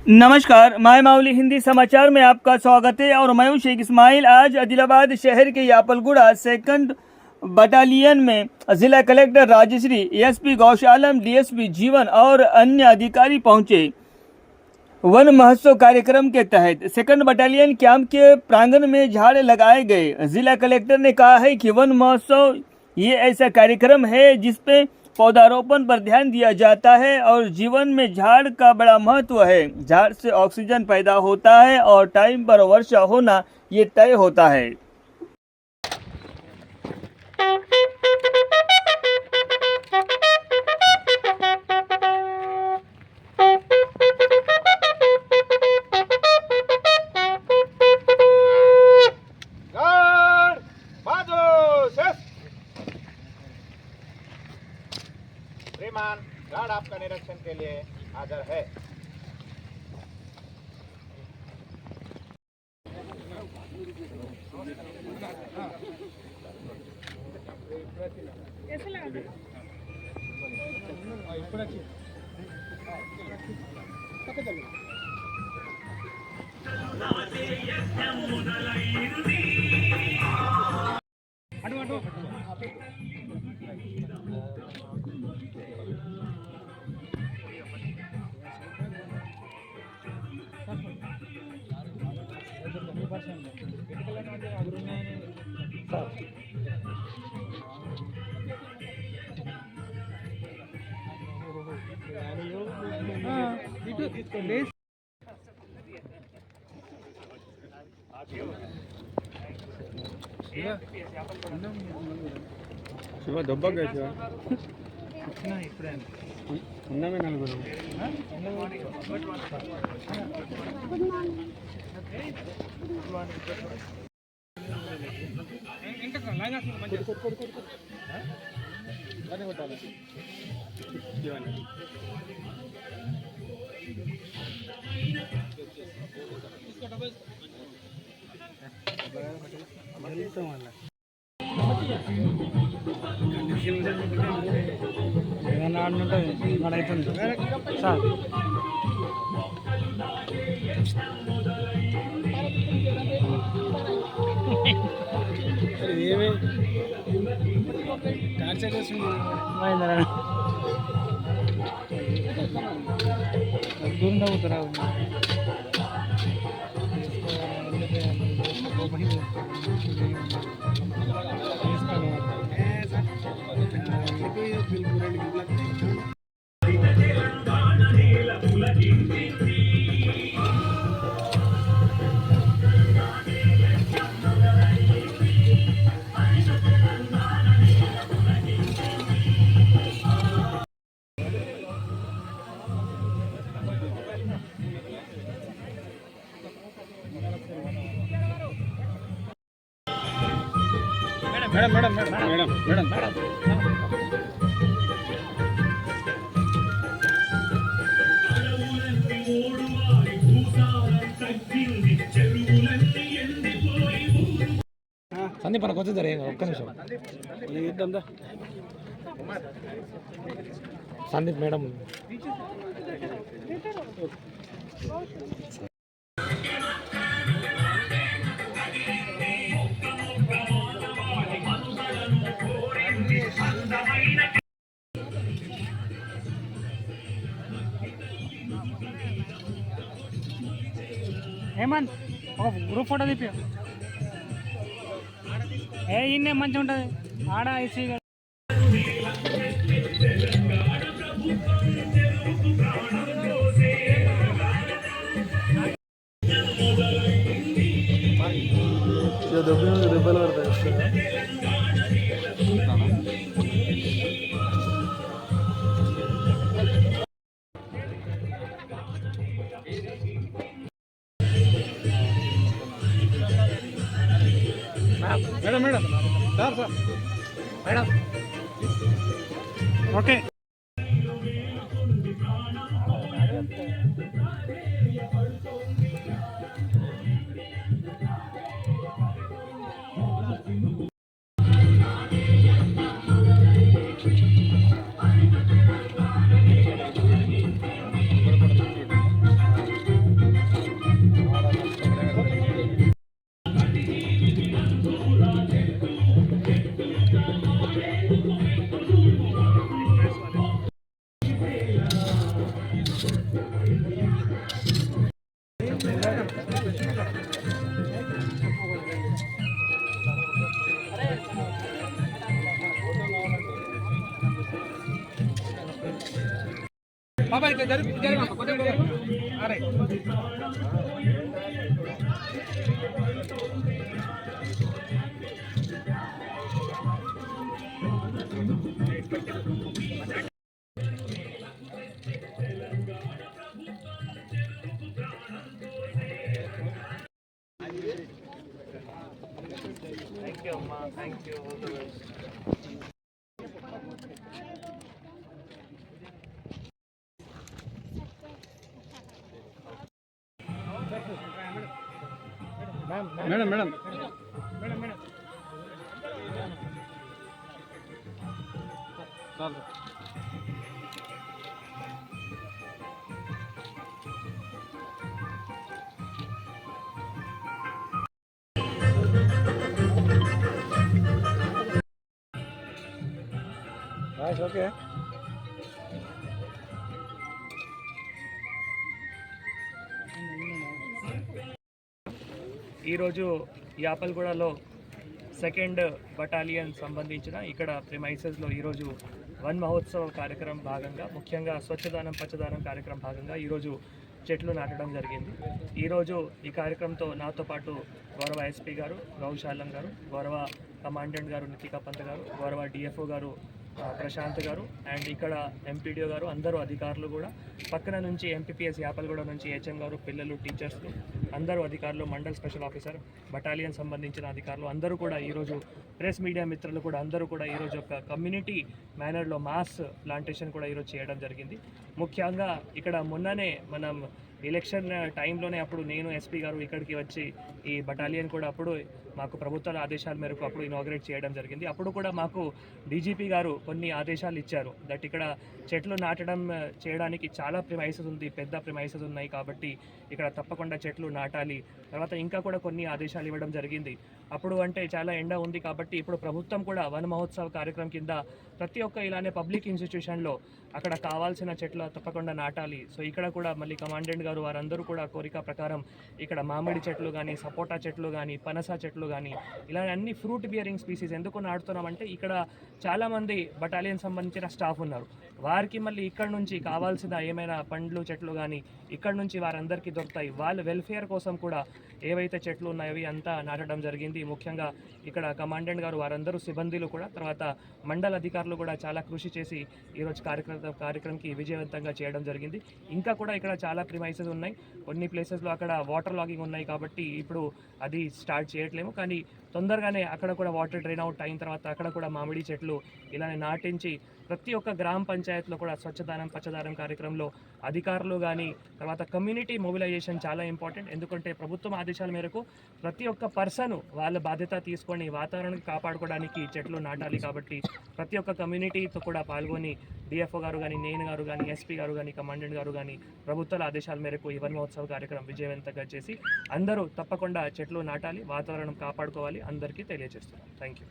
नमस्कार, माय माउली हिंदी समाचार में आपका स्वागत है और मैं हूं शेख इस्माइल। आज आदिलाबाद शहर के यापलगुड़ा सेकंड बटालियन में जिला कलेक्टर राजश्री, एसपी गौशालम, डीएसपी जीवन और अन्य अधिकारी पहुंचे। वन महोत्सव कार्यक्रम के तहत सेकंड बटालियन कैंप के प्रांगण में झाड़ लगाए गए। जिला कलेक्टर ने कहा है कि वन महोत्सव ये ऐसा कार्यक्रम है जिसपे पौधारोपण पर ध्यान दिया जाता है और जीवन में झाड़ का बड़ा महत्व है। झाड़ से ऑक्सीजन पैदा होता है और टाइम पर वर्षा होना ये तय होता है। श्रीमान, गार्ड आपका निरीक्षण के लिए हाजिर है। कैसे लगा? శివ దెబ్బగా శివ ఉన్నమే నలుగురు ఏమన్నా ఆడుంటుంది మన అవుతుంది సార్. ఏమి టార్చర్ చేస్తుంది దూరం తగ్గుతారా madam madam madam madam madam madam Sandeep మనకు వచ్చింది రే ఒక్క నిమిషం ఇద్దా సందీప్ మేడం హేమంత్ ఒక గ్రూప్ ఫోటో తీపి ఇన్నే మంచిగా ఉంటుంది ఆడ ఐసీ దెబ్బలు పడతాయి. Madam madam sir sir madam okay thank you అమ్మా, thank you. Madam madam okay. ఈరోజు యాపల్గూడలో 2nd బటాలియన్ సంబంధించిన ఇక్కడ ప్రిమైసెస్లో ఈరోజు వన్ మహోత్సవ కార్యక్రమం భాగంగా, ముఖ్యంగా స్వచ్ఛదానం పచ్చదానం కార్యక్రమం భాగంగా ఈరోజు చెట్లు నాటడం జరిగింది. ఈరోజు ఈ కార్యక్రమంతో నాతో పాటు గౌరవ ఎస్పీ గారు గౌశాలం గారు, గౌరవ కమాండెంట్ గారు నితికా పంత్ గారు, గౌరవ డిఎఫ్ఓ గారు ప్రశాంత్ గారు, అండ్ ఇక్కడ ఎంపీడీఓ గారు, అందరూ అధికారులు కూడా, పక్కన నుంచి ఎంపీపీఎస్ యాపల్గూడ నుంచి హెచ్ఎం గారు, పిల్లలు, టీచర్స్, అందరూ అధికారులు, మండల్ స్పెషల్ ఆఫీసర్, బటాలియన్ సంబంధించిన అధికారులు అందరూ కూడా ఈరోజు, ప్రెస్ మీడియా మిత్రులు కూడా అందరూ కూడా ఈరోజు ఒక కమ్యూనిటీ మేనర్లో మాస్ ప్లాంటేషన్ కూడా ఈరోజు చేయడం జరిగింది. ముఖ్యంగా ఇక్కడ మొన్ననే మనం ఎలక్షన్ టైంలోనే అప్పుడు నేను ఎస్పీ గారు ఇక్కడికి వచ్చి ఈ బటాలియన్ కూడా అప్పుడు మాకు ప్రభుత్వాల ఆదేశాల మేరకు అప్పుడు ఇనాగ్రేట్ చేయడం జరిగింది. అప్పుడు కూడా మాకు డీజీపీ గారు కొన్ని ఆదేశాలు ఇచ్చారు దట్ ఇక్కడ చెట్లు నాటడం చేయడానికి చాలా ప్రిమైసెస్ ఉంది, పెద్ద ప్రిమైసెస్ ఉన్నాయి కాబట్టి ఇక్కడ తప్పకుండా చెట్లు నాటాలి. తర్వాత ఇంకా కూడా కొన్ని ఆదేశాలు ఇవ్వడం జరిగింది. అప్పుడు అంటే చాలా ఎండ ఉంది కాబట్టి ఇప్పుడు ప్రభుత్వం కూడా వన మహోత్సవ కార్యక్రమం కింద ప్రతి ఒక్క ఇలానే పబ్లిక్ ఇన్స్టిట్యూషన్లో అక్కడ కావాల్సిన చెట్లు తప్పకుండా నాటాలి. సో ఇక్కడ కూడా మళ్ళీ కమాండెంట్ గారు వారందరూ కూడా కోరిక ప్రకారం ఇక్కడ మామిడి చెట్లు కానీ, సపోటా చెట్లు కానీ, పనస చెట్లు కానీ, ఇలా అన్ని ఫ్రూట్ బియరింగ్ స్పీసీస్ ఎందుకు నాటుతున్నామంటే ఇక్కడ చాలామంది బటాలియన్ సంబంధించిన స్టాఫ్ ఉన్నారు. వారికి మళ్ళీ ఇక్కడ నుంచి కావాల్సిన ఏమైనా పండ్లు చెట్లు కానీ ఇక్కడ నుంచి వారందరికీ దొరుకుతాయి. వాళ్ళ వెల్ఫేర్ కోసం కూడా ఏవైతే చెట్లు ఉన్నాయో అవి అంతా నాటడం జరిగింది. ముఖ్యంగా ఇక్కడ కమాండెంట్ గారు వారందరూ సిబ్బందిలు కూడా, తర్వాత మండల అధికారులు కూడా చాలా కృషి చేసి ఈరోజు కార్యక్రమంకి విజయవంతంగా చేయడం జరిగింది. ఇంకా కూడా ఇక్కడ చాలా ప్రిమైసెస్ ఉన్నాయి. కొన్ని ప్లేసెస్లో అక్కడ వాటర్ లాగింగ్ ఉన్నాయి కాబట్టి ఇప్పుడు అది స్టార్ట్ చేయట్లేము, కానీ తొందరగానే అక్కడ కూడా వాటర్ డ్రైన్ అవుట్ అయిన తర్వాత అక్కడ కూడా మామిడి చెట్లు ఇలానే నాటించి ప్రతి ఒక్క గ్రామ పంచాయతీలో కూడా స్వచ్ఛదానం పచ్చదానం కార్యక్రమంలో అధికారులు కానీ, తర్వాత కమ్యూనిటీ మొబిలైజేషన్ చాలా ఇంపార్టెంట్. ఎందుకంటే ప్రభుత్వం ఆదేశాల మేరకు ప్రతి ఒక్క పర్సన్ వాళ్ళ బాధ్యత తీసుకొని వాతావరణాన్ని కాపాడుకోవడానికి చెట్లు నాటాలి. కాబట్టి ప్రతి ఒక్క కమ్యూనిటీతో కూడా పాల్గొని డిఎఫ్ఓ గారు కానీ, నేను గారు కానీ, ఎస్పీ గారు కానీ, కమాండెంట్ గారు కానీ ప్రభుత్వాల ఆదేశాల మేరకు ఈ వన మహోత్సవ కార్యక్రమం విజయవంతంగా చేసి అందరూ తప్పకుండా చెట్లు నాటాలి, వాతావరణం కాపాడుకోవాలి అందరికీ తెలియజేస్తున్నాం. Thank you.